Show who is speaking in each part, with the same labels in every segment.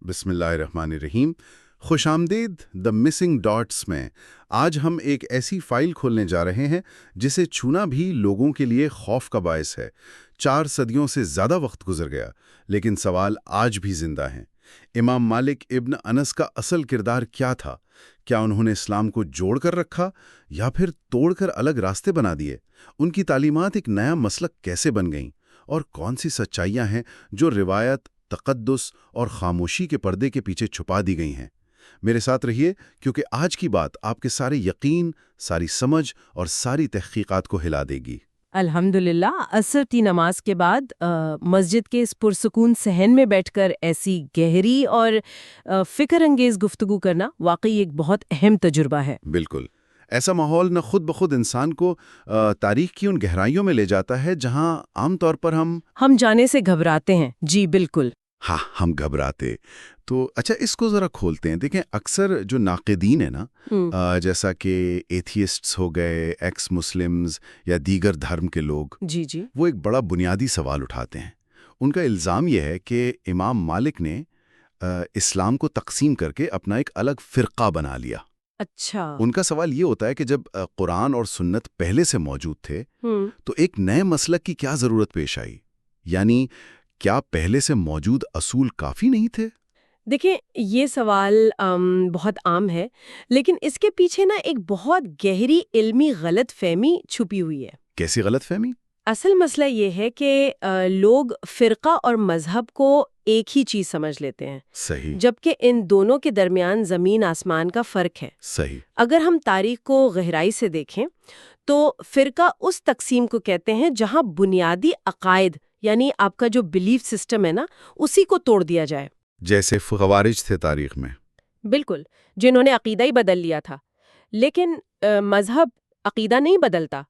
Speaker 1: بسم اللہ الرحمن الرحیم۔ خوش آمدید دا مسنگ ڈاٹس میں آج ہم ایک ایسی فائل کھولنے جا رہے ہیں جسے چھونا بھی لوگوں کے لیے خوف کا باعث ہے۔ 4 صدیوں سے زیادہ وقت گزر گیا لیکن سوال آج بھی زندہ ہیں۔ امام مالک ابن انس کا اصل کردار کیا تھا؟ کیا انہوں نے اسلام کو جوڑ کر رکھا یا پھر توڑ کر الگ راستے بنا دیے؟ ان کی تعلیمات ایک نیا مسلک کیسے بن گئیں؟ اور کون سی سچائیاں ہیں جو روایت، تقدس اور خاموشی کے پردے کے پیچھے چھپا دی گئی ہیں؟ میرے ساتھ رہیے کیونکہ آج کی بات آپ کے سارے یقین، ساری سمجھ اور ساری تحقیقات کو ہلا دے گی۔
Speaker 2: الحمدللہ، عصر کی نماز کے بعد مسجد کے اس پرسکون صحن میں بیٹھ کر ایسی گہری اور فکر انگیز گفتگو کرنا واقعی ایک بہت اہم تجربہ ہے۔
Speaker 1: بالکل، ایسا ماحول نہ خود بخود انسان کو تاریخ کی ان گہرائیوں میں لے جاتا ہے جہاں عام طور پر ہم
Speaker 2: جانے سے گھبراتے ہیں۔ جی بالکل،
Speaker 1: ہاں، ہم گھبراتے۔ تو اچھا، اس کو ذرا کھولتے ہیں۔ دیکھیں، اکثر جو ناقدین ہیں نا، جیسا کہ ایتھیسٹس ہو گئے، ایکس مسلمز یا دیگر دھرم کے لوگ،
Speaker 2: جی
Speaker 1: وہ ایک بڑا بنیادی سوال اٹھاتے ہیں۔ ان کا الزام یہ ہے کہ امام مالک نے اسلام کو تقسیم کر کے اپنا ایک الگ فرقہ بنا لیا۔
Speaker 2: اچھا،
Speaker 1: ان کا سوال یہ ہوتا ہے کہ جب قرآن اور سنت پہلے سے موجود تھے تو ایک نئے مسلک کی کیا ضرورت پیش آئی؟ یعنی کیا پہلے سے موجود اصول کافی نہیں تھے؟
Speaker 2: دیکھیں، یہ سوال بہت عام ہے، لیکن اس کے پیچھے نا ایک بہت گہری علمی غلط فہمی چھپی ہوئی ہے۔
Speaker 1: کیسی غلط فہمی؟
Speaker 2: اصل مسئلہ یہ ہے کہ لوگ فرقہ اور مذہب کو ایک ہی چیز سمجھ لیتے ہیں،
Speaker 1: صحیح،
Speaker 2: جبکہ ان دونوں کے درمیان زمین آسمان کا فرق ہے۔
Speaker 1: صحیح۔
Speaker 2: اگر ہم تاریخ کو گہرائی سے دیکھیں تو فرقہ اس تقسیم کو کہتے ہیں جہاں بنیادی عقائد، یعنی آپ کا جو بلیف سسٹم ہے نا، اسی کو توڑ دیا جائے۔
Speaker 1: جیسے خوارج تھے تاریخ میں۔
Speaker 2: بالکل، جنہوں نے عقیدہ ہی بدل لیا تھا۔ لیکن مذہب عقیدہ نہیں بدلتا۔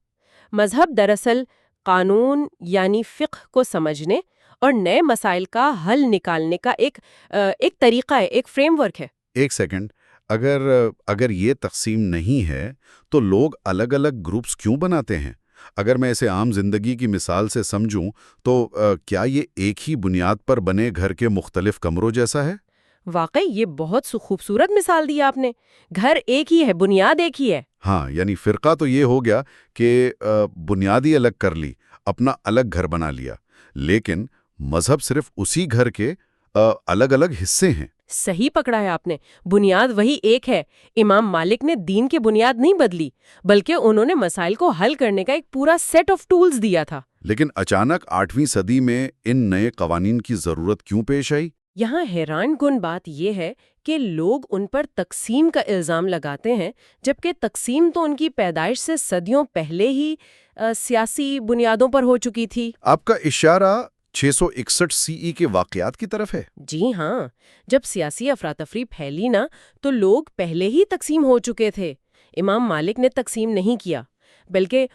Speaker 2: مذہب دراصل قانون یعنی فقہ کو سمجھنے اور نئے مسائل کا حل نکالنے کا ایک طریقہ ہے، ایک فریم ورک ہے۔
Speaker 1: ایک سیکنڈ، اگر یہ تقسیم نہیں ہے تو لوگ الگ الگ گروپس کیوں بناتے ہیں؟ اگر میں اسے عام زندگی کی مثال سے سمجھوں تو کیا یہ ایک ہی بنیاد پر بنے گھر کے مختلف کمروں جیسا ہے؟
Speaker 2: واقعی یہ بہت خوبصورت مثال دی آپ نے۔ گھر ایک ہی ہے، بنیاد ایک ہی ہے۔
Speaker 1: ہاں، یعنی فرقہ تو یہ ہو گیا کہ بنیادی الگ کر لی، اپنا الگ گھر بنا لیا، لیکن مذہب صرف اسی گھر کے الگ الگ حصے ہیں۔
Speaker 2: صحیح پکڑا ہے آپ نے، بنیاد وہی ایک ہے۔ امام مالک نے دین کی بنیاد نہیں بدلی، بلکہ انہوں نے مسائل کو حل کرنے کا ایک پورا سیٹ آف ٹولز دیا تھا۔
Speaker 1: لیکن اچانک 8ویں صدی میں ان نئے قوانین کی ضرورت کیوں پیش آئی؟
Speaker 2: یہاں حیران کن بات یہ ہے کہ لوگ ان پر تقسیم کا الزام لگاتے ہیں، جبکہ تقسیم تو ان کی پیدائش سے صدیوں پہلے ہی سیاسی بنیادوں پر ہو چکی تھی۔
Speaker 1: آپ کا اشارہ 661 CE کے واقعات کی طرف ہے۔
Speaker 2: جی ہاں، جب سیاسی افراتفری پھیلی نا تو لوگ پہلے ہی تقسیم ہو چکے تھے۔ امام مالک نے تقسیم نہیں کیا، بلکہ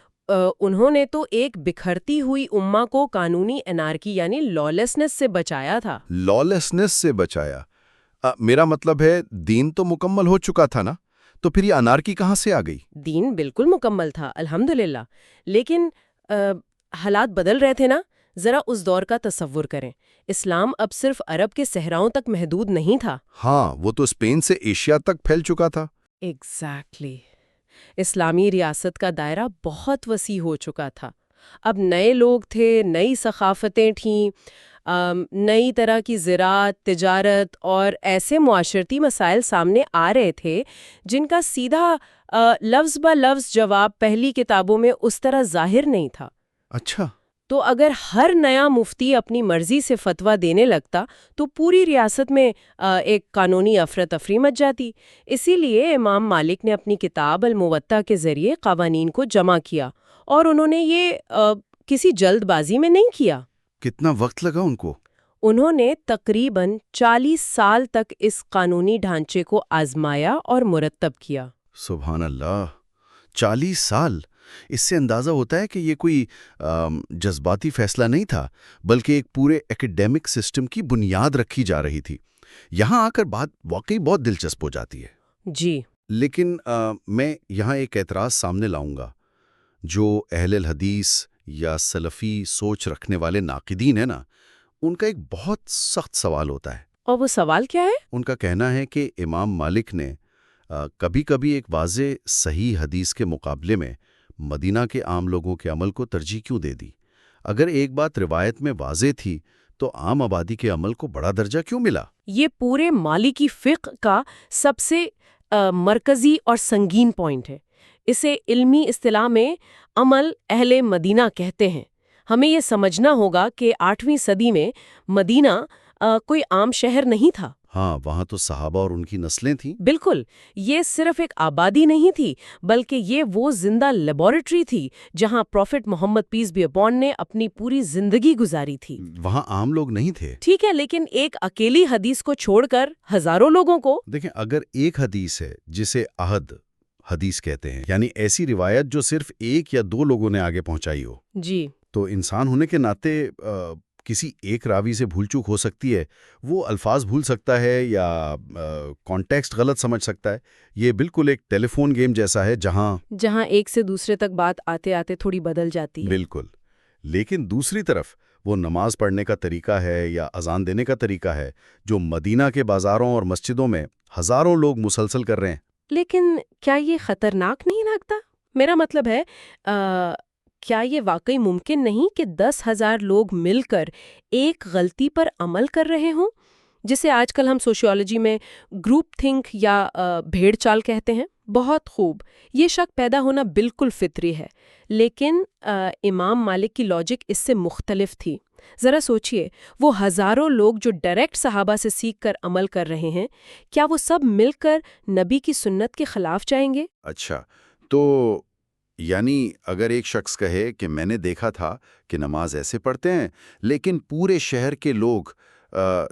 Speaker 2: انہوں نے تو ایک بکھرتی ہوئی امہ کو قانونی انارکی یعنی لالسنس سے بچایا تھا۔
Speaker 1: لالسنس سے بچایا؟ میرا مطلب ہے دین تو مکمل ہو چکا تھا نا، تو پھر یہ انارکی کہاں سے آ گئی؟
Speaker 2: دین بالکل مکمل تھا الحمدللہ، لیکن حالات بدل رہے تھے نا۔ ذرا اس دور کا تصور کریں، اسلام اب صرف عرب کے صحراؤں تک محدود نہیں تھا۔
Speaker 1: ہاں، وہ تو اسپین سے ایشیا تک پھیل چکا تھا۔
Speaker 2: ایگزیکٹلی، اسلامی ریاست کا دائرہ بہت وسیع ہو چکا تھا۔ اب نئے لوگ تھے، نئی ثقافتیں تھیں، نئی طرح کی زراعت، تجارت اور ایسے معاشرتی مسائل سامنے آ رہے تھے جن کا سیدھا لفظ بہ لفظ جواب پہلی کتابوں میں اس طرح ظاہر نہیں تھا۔
Speaker 1: اچھا،
Speaker 2: تو اگر ہر نیا مفتی اپنی مرضی سے فتویٰ دینے لگتا تو پوری ریاست میں ایک قانونی افراتفری مچ جاتی۔ اسی لیے امام مالک نے اپنی کتاب الموطا کے ذریعے قوانین کو جمع کیا، اور انہوں نے یہ کسی جلد بازی میں نہیں کیا۔
Speaker 1: کتنا وقت لگا ان کو؟
Speaker 2: انہوں نے تقریباً 40 سال تک اس قانونی ڈھانچے کو آزمایا اور مرتب کیا۔
Speaker 1: سبحان اللہ، 40 سال! اس سے اندازہ ہوتا ہے کہ یہ کوئی جذباتی فیصلہ نہیں تھا، بلکہ ایک پورے ایکیڈیمک سسٹم کی بنیاد رکھی جا رہی تھی۔ یہاں آ کر بات واقعی بہت دلچسپ ہو جاتی ہے۔
Speaker 2: جی،
Speaker 1: لیکن میں یہاں ایک اعتراض سامنے لاؤں گا۔ جو اہل الحدیث یا سلفی سوچ رکھنے والے ناقدین ہیں نا، ان کا ایک بہت سخت سوال ہوتا ہے۔
Speaker 2: اور وہ سوال کیا ہے؟
Speaker 1: ان کا کہنا ہے کہ امام مالک نے کبھی کبھی ایک واضح صحیح حدیث کے مقابلے میں مدینہ کے عام لوگوں کے عمل کو ترجیح کیوں دے دی؟ اگر ایک بات روایت میں واضح تھی تو عام آبادی کے عمل کو بڑا درجہ کیوں ملا؟
Speaker 2: یہ پورے مالکی فقہ کا سب سے مرکزی اور سنگین پوائنٹ ہے۔ اسے علمی اصطلاح میں عمل اہل مدینہ کہتے ہیں۔ ہمیں یہ سمجھنا ہوگا کہ 8ویں صدی میں مدینہ کوئی عام شہر نہیں تھا۔
Speaker 1: ہاں، وہاں تو صحابہ اور ان کی نسلیں تھیں۔
Speaker 2: بالکل، یہ صرف ایک آبادی نہیں تھی بلکہ یہ وہ زندہ لیبارٹری تھی جہاں prophet Muhammad peace be upon نے اپنی پوری زندگی گزاری تھی۔
Speaker 1: وہاں عام لوگ نہیں تھے۔
Speaker 2: ٹھیک ہے، لیکن ایک اکیلی حدیث کو چھوڑ کر ہزاروں لوگوں کو
Speaker 1: دیکھیں، اگر ایک حدیث ہے جسے احد حدیث کہتے ہیں، یعنی ایسی روایت جو صرف ایک یا دو لوگوں نے آگے پہنچائی ہو،
Speaker 2: جی،
Speaker 1: تو انسان ہونے کے ناطے کسی ایک راوی سے بھول چوک ہو سکتی ہے۔ وہ الفاظ بھول سکتا ہے یا کانٹیکسٹ غلط سمجھ سکتا ہے۔ یہ بالکل ایک ٹیلی فون گیم جیسا ہے جہاں
Speaker 2: ایک سے دوسرے تک بات آتے آتے تھوڑی بدل جاتی ہے۔
Speaker 1: بالکل، لیکن دوسری طرف وہ نماز پڑھنے کا طریقہ ہے یا اذان دینے کا طریقہ ہے جو مدینہ کے بازاروں اور مسجدوں میں ہزاروں لوگ مسلسل کر رہے ہیں۔
Speaker 2: لیکن کیا یہ خطرناک نہیں لگتا؟ میرا مطلب ہے کیا یہ واقعی ممکن نہیں کہ 10,000 لوگ مل کر ایک غلطی پر عمل کر رہے ہوں، جسے آج کل ہم سوشیولوجی میں گروپ تھنک یا بھیڑ چال کہتے ہیں؟ بہت خوب، یہ شک پیدا ہونا بالکل فطری ہے، لیکن امام مالک کی لاجک اس سے مختلف تھی۔ ذرا سوچئے، وہ ہزاروں لوگ جو ڈائریکٹ صحابہ سے سیکھ کر عمل کر رہے ہیں، کیا وہ سب مل کر نبی کی سنت کے خلاف جائیں گے؟
Speaker 1: اچھا، تو یعنی اگر ایک شخص کہے کہ میں نے دیکھا تھا کہ نماز ایسے پڑھتے ہیں، لیکن پورے شہر کے لوگ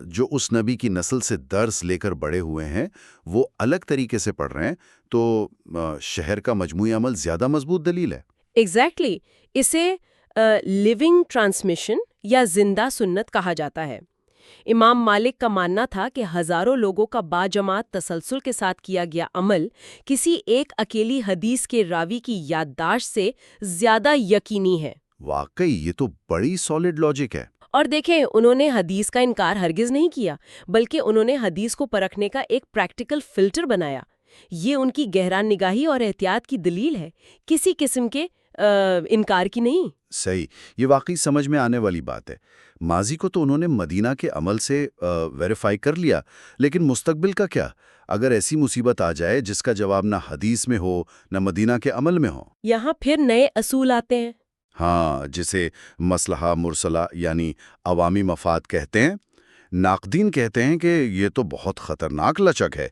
Speaker 1: جو اس نبی کی نسل سے درس لے کر بڑے ہوئے ہیں وہ الگ طریقے سے پڑھ رہے ہیں، تو شہر کا مجموعی عمل زیادہ مضبوط دلیل ہے۔
Speaker 2: ایگزیکٹلی، اسے لیونگ ٹرانسمیشن یا زندہ سنت کہا جاتا ہے۔ امام مالک کا ماننا تھا کہ ہزاروں لوگوں کا باجماعت تسلسل کے ساتھ کیا گیا عمل کسی ایک اکیلی حدیث کے راوی کی یادداشت سے زیادہ یقینی ہے۔
Speaker 1: واقعی یہ تو بڑی سالڈ لاجک ہے۔
Speaker 2: اور دیکھیں، انہوں نے حدیث کا انکار ہرگز نہیں کیا، بلکہ انہوں نے حدیث کو پرکھنے کا ایک پریکٹیکل فلٹر بنایا۔ یہ ان کی گہرا نگاہی اور احتیاط کی دلیل ہے، کسی قسم کے انکار کی نہیں۔
Speaker 1: صحیح، یہ واقعی سمجھ میں آنے والی بات ہے۔ ماضی کو تو انہوں نے مدینہ کے عمل سے ویریفائی کر لیا، لیکن مستقبل کا کیا؟ اگر ایسی مصیبت آ جائے جس کا جواب نہ حدیث میں ہو نہ مدینہ کے عمل میں ہو؟
Speaker 2: یہاں پھر نئے اصول آتے ہیں۔
Speaker 1: ہاں، جسے مصلحہ مرسلہ یعنی عوامی مفاد کہتے ہیں۔ ناقدین کہتے ہیں کہ یہ تو بہت خطرناک لچک ہے۔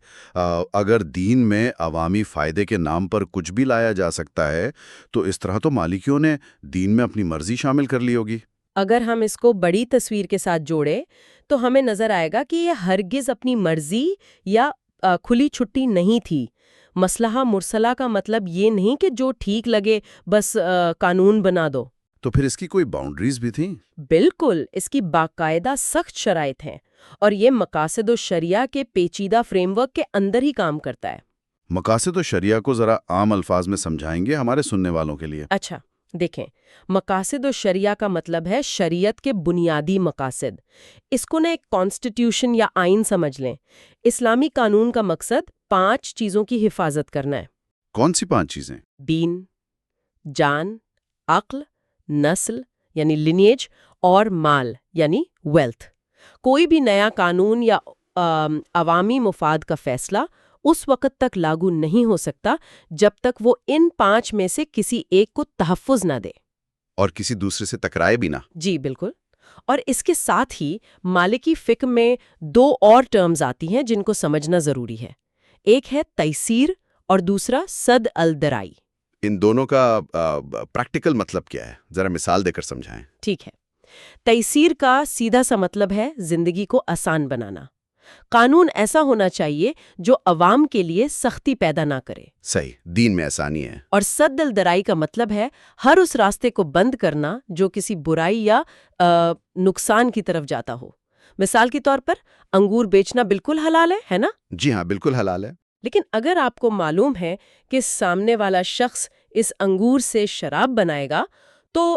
Speaker 1: اگر دین میں عوامی فائدے کے نام پر کچھ بھی لایا جا سکتا ہے تو اس طرح تو مالکیوں نے دین میں اپنی مرضی شامل کر لی ہوگی۔
Speaker 2: اگر ہم اس کو بڑی تصویر کے ساتھ جوڑیں تو ہمیں نظر آئے گا کہ یہ ہرگز اپنی مرضی یا کھلی چھٹی نہیں تھی۔ مصلحہ مرسلہ کا مطلب یہ نہیں کہ جو ٹھیک لگے بس قانون بنا دو۔
Speaker 1: تو پھر اس کی کوئی باؤنڈریز بھی تھیں؟
Speaker 2: بالکل، اس کی باقاعدہ سخت شرائط ہیں، اور یہ مقاصد الشریعہ کے پیچیدہ فریم ورک کے اندر ہی کام کرتا ہے۔
Speaker 1: مقاصد الشریعہ کو ذرا عام الفاظ میں سمجھائیں گے ہمارے سننے والوں کے لیے؟
Speaker 2: اچھا، دیکھیں، مقاصد الشریعہ کا مطلب ہے شریعت کے بنیادی مقاصد۔ اس کو ایک کانسٹیٹیوشن یا آئین سمجھ لیں۔ اسلامی قانون کا مقصد 5 چیزوں کی حفاظت کرنا ہے۔
Speaker 1: کون سی 5 چیزیں؟
Speaker 2: دین، جان، عقل، نسل یعنی لینیج، اور مال یعنی ویلتھ۔ کوئی بھی نیا قانون یا عوامی مفاد کا فیصلہ اس وقت تک لاگو نہیں ہو سکتا جب تک وہ ان 5 میں سے کسی ایک کو تحفظ نہ دے
Speaker 1: اور کسی دوسرے سے ٹکرائے بھی نہ۔
Speaker 2: جی بالکل۔ اور اس کے ساتھ ہی مالکی فقہ میں 2 اور ٹرمز آتی ہیں جن کو سمجھنا ضروری ہے۔ ایک ہے تیسیر اور دوسرا سد الدرائی۔
Speaker 1: ان دونوں کا پریکٹیکل مطلب کیا ہے؟ ذرا مثال دے کر سمجھائیں۔
Speaker 2: ٹھیک ہے، تیسیر کا سیدھا سا مطلب ہے زندگی کو آسان بنانا۔ قانون ایسا ہونا چاہیے جو عوام کے لیے سختی پیدا نہ کرے۔
Speaker 1: صحیح، دین میں آسانی ہے۔
Speaker 2: اور سد الدرائی کا مطلب ہے ہر اس راستے کو بند کرنا جو کسی برائی یا نقصان کی طرف جاتا ہو۔ مثال کے طور پر انگور بیچنا بالکل حلال ہے نا؟
Speaker 1: جی ہاں، بالکل حلال ہے۔
Speaker 2: لیکن اگر آپ کو معلوم ہے کہ سامنے والا شخص اس انگور سے شراب بنائے گا تو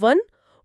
Speaker 2: 1,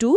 Speaker 2: 2,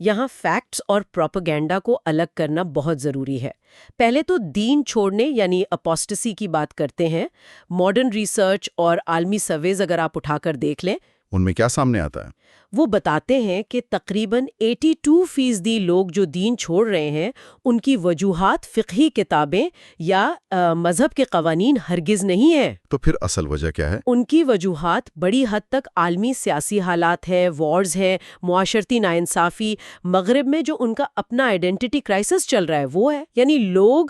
Speaker 2: یہاں فیکٹس اور پروپیگنڈا کو الگ کرنا بہت ضروری ہے۔ پہلے تو دین چھوڑنے یعنی اپوسٹسی کی بات کرتے ہیں۔ ماڈرن ریسرچ اور عالمی سرویز اگر آپ اٹھا کر دیکھ لیں،
Speaker 1: ان میں کیا سامنے آتا ہے؟
Speaker 2: وہ بتاتے ہیں کہ تقریباً 82% لوگ جو دین چھوڑ رہے ہیں ان کی وجوہات فقہی کتابیں یا مذہب کے قوانین ہرگز نہیں ہیں۔
Speaker 1: تو پھر اصل وجہ کیا ہے؟
Speaker 2: ان کی وجوہات بڑی حد تک عالمی سیاسی حالات ہیں، وارز ہیں، معاشرتی ناانصافی، مغرب میں جو ان کا اپنا آئیڈینٹی کرائسس چل رہا ہے وہ ہے۔ یعنی لوگ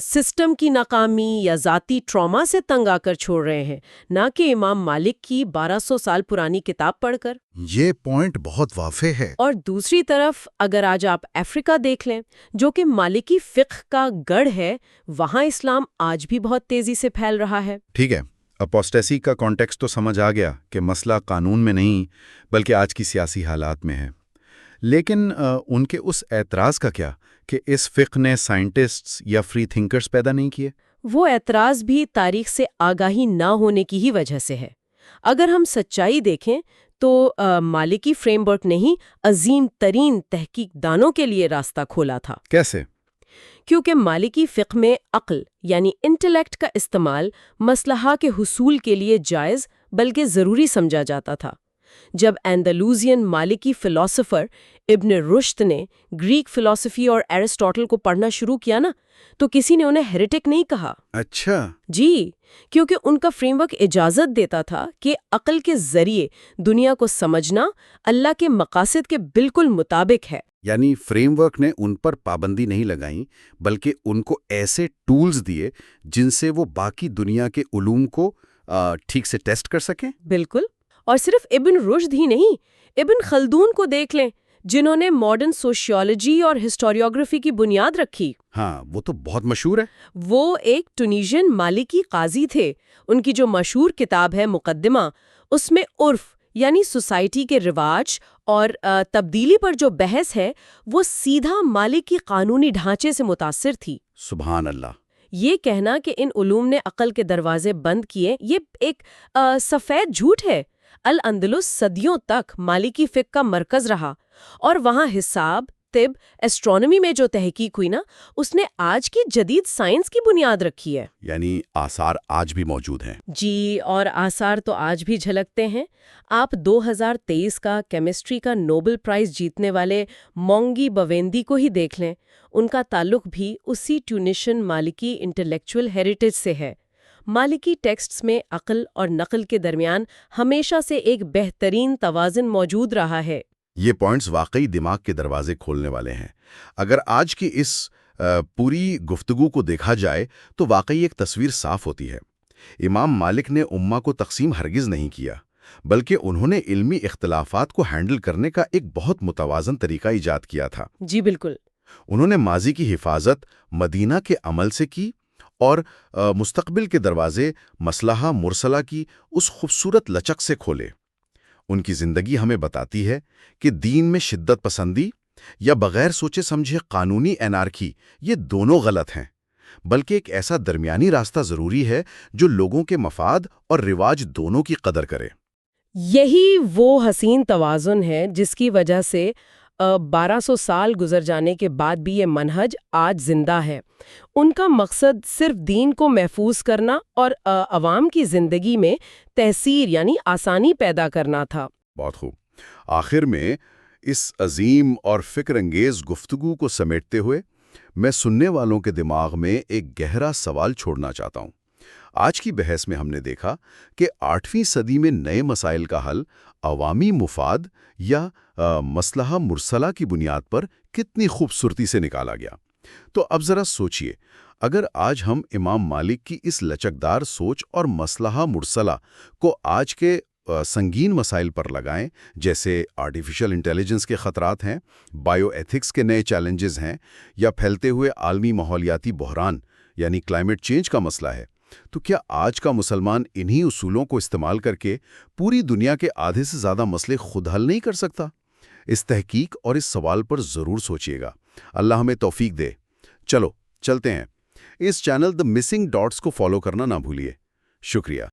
Speaker 2: سسٹم کی ناکامی یا ذاتی ٹراما سے تنگ آ کر چھوڑ رہے ہیں، نہ کہ امام مالک کی 1200 سال پرانی کتاب پڑھ کر۔
Speaker 1: یہ پوائنٹ بہت واضح ہے۔
Speaker 2: اور دوسری طرف اگر آج آپ افریقہ دیکھ لیں جو کہ مالکی فقہ کا گڑھ ہے، وہاں اسلام آج بھی بہت تیزی سے پھیل رہا ہے۔
Speaker 1: ٹھیک ہے، اپوسٹیسی کا کانٹیکسٹ تو سمجھ آ گیا کہ مسئلہ قانون میں نہیں بلکہ آج کی سیاسی حالات میں ہے، لیکن ان کے اس اعتراض کا کیا کہ اس فقہ نے سائنٹسٹس یا فری تھنکرز پیدا نہیں کیے؟
Speaker 2: وہ اعتراض بھی تاریخ سے آگاہی نہ ہونے کی ہی وجہ سے ہے۔ اگر ہم سچائی دیکھیں تو مالکی فریم ورک نے ہی عظیم ترین تحقیق دانوں کے لیے راستہ کھولا تھا۔
Speaker 1: کیسے؟
Speaker 2: کیونکہ مالکی فقہ میں عقل یعنی انٹلیکٹ کا استعمال مصلحہ کے حصول کے لیے جائز بلکہ ضروری سمجھا جاتا تھا۔ جب اندلوزین مالکی فلسفر ابن رشد نے گریک فلسفی اور ایرسٹوٹل کو پڑھنا شروع کیا نا، تو کسی نے انہیں ہیریٹک نہیں کہا۔
Speaker 1: اچھا،
Speaker 2: جی، کیونکہ ان کا فریم ورک اجازت دیتا تھا کہ عقل کے ذریعے دنیا کو سمجھنا اللہ کے مقاصد کے بالکل مطابق ہے۔
Speaker 1: یعنی فریم ورک نے ان پر پابندی نہیں لگائیں بلکہ ان کو ایسے ٹولز دیے جن سے وہ باقی دنیا کے علوم کو ٹھیک سے ٹیسٹ کر سکیں۔
Speaker 2: بالکل، اور صرف ابن رشد ہی نہیں، ابن خلدون کو دیکھ لیں جنہوں نے ماڈرن سوشیولوجی اور ہسٹوریوگرافی کی بنیاد رکھی۔
Speaker 1: ہاں، وہ تو بہت مشہور ہے۔
Speaker 2: وہ ایک ٹونیشین مالکی قاضی تھے۔ ان کی جو مشہور کتاب ہے مقدمہ، اس میں عرف یعنی سوسائٹی کے رواج اور تبدیلی پر جو بحث ہے وہ سیدھا مالکی قانونی ڈھانچے سے متاثر تھی۔
Speaker 1: سبحان اللہ۔
Speaker 2: یہ کہنا کہ ان علوم نے عقل کے دروازے بند کیے، یہ ایک سفید جھوٹ ہے۔ الاندلس صدیوں تک مالکی فقہ کا مرکز رہا، اور وہاں حساب، طب، اسٹرونومی میں جو تحقیق ہوئی نا، اس نے آج کی جدید سائنس کی بنیاد رکھی ہے۔
Speaker 1: یعنی آثار آج بھی موجود ہیں۔
Speaker 2: جی، اور آثار تو آج بھی جھلکتے ہیں۔ آپ 2023 کا کیمسٹری کا نوبل پرائز جیتنے والے مونگی بویندی کو ہی دیکھ لیں، ان کا تعلق بھی اسی ٹیونشین مالکی انٹلیکچول ہیریٹیج سے ہے۔ مالکی ٹیکسٹس میں عقل اور نقل کے درمیان ہمیشہ سے ایک بہترین توازن موجود رہا ہے۔
Speaker 1: یہ پوائنٹس واقعی دماغ کے دروازے کھولنے والے ہیں۔ اگر آج کی اس پوری گفتگو کو دیکھا جائے تو واقعی ایک تصویر صاف ہوتی ہے۔ امام مالک نے امہ کو تقسیم ہرگز نہیں کیا، بلکہ انہوں نے علمی اختلافات کو ہینڈل کرنے کا ایک بہت متوازن طریقہ ایجاد کیا تھا۔
Speaker 2: جی بالکل۔
Speaker 1: انہوں نے ماضی کی حفاظت مدینہ کے عمل سے کی اور مستقبل کے دروازے مصلحہ مرسلہ کی اس خوبصورت لچک سے کھولے۔ ان کی زندگی ہمیں بتاتی ہے کہ دین میں شدت پسندی یا بغیر سوچے سمجھے قانونی انارکی یہ دونوں غلط ہیں، بلکہ ایک ایسا درمیانی راستہ ضروری ہے جو لوگوں کے مفاد اور رواج دونوں کی قدر کرے۔
Speaker 2: یہی وہ حسین توازن ہے جس کی وجہ سے 1200 سال گزر جانے کے بعد بھی یہ منہج آج زندہ ہے۔ ان کا مقصد صرف دین کو محفوظ کرنا اور عوام کی زندگی میں تیسیر یعنی آسانی پیدا کرنا تھا۔
Speaker 1: بہت خوب۔ آخر میں اس عظیم اور فکر انگیز گفتگو کو سمیٹتے ہوئے میں سننے والوں کے دماغ میں ایک گہرا سوال چھوڑنا چاہتا ہوں۔ آج کی بحث میں ہم نے دیکھا کہ 8ویں صدی میں نئے مسائل کا حل عوامی مفاد یا مصلحہ مرسلہ کی بنیاد پر کتنی خوبصورتی سے نکالا گیا۔ تو اب ذرا سوچئے، اگر آج ہم امام مالک کی اس لچکدار سوچ اور مصلحہ مرسلہ کو آج کے سنگین مسائل پر لگائیں، جیسے آرٹیفیشل انٹیلیجنس کے خطرات ہیں، بائیو ایتھکس کے نئے چیلنجز ہیں، یا پھیلتے ہوئے عالمی ماحولیاتی بحران یعنی کلائمیٹ چینج کا مسئلہ ہے، تو کیا آج کا مسلمان انہی اصولوں کو استعمال کر کے پوری دنیا کے آدھے سے زیادہ مسئلے خود حل نہیں کر سکتا؟ اس تحقیق اور اس سوال پر ضرور سوچئے گا۔ اللہ ہمیں توفیق دے۔ چلو چلتے ہیں۔ اس چینل دی مسنگ ڈاٹس کو فالو کرنا نہ بھولیے۔ شکریہ۔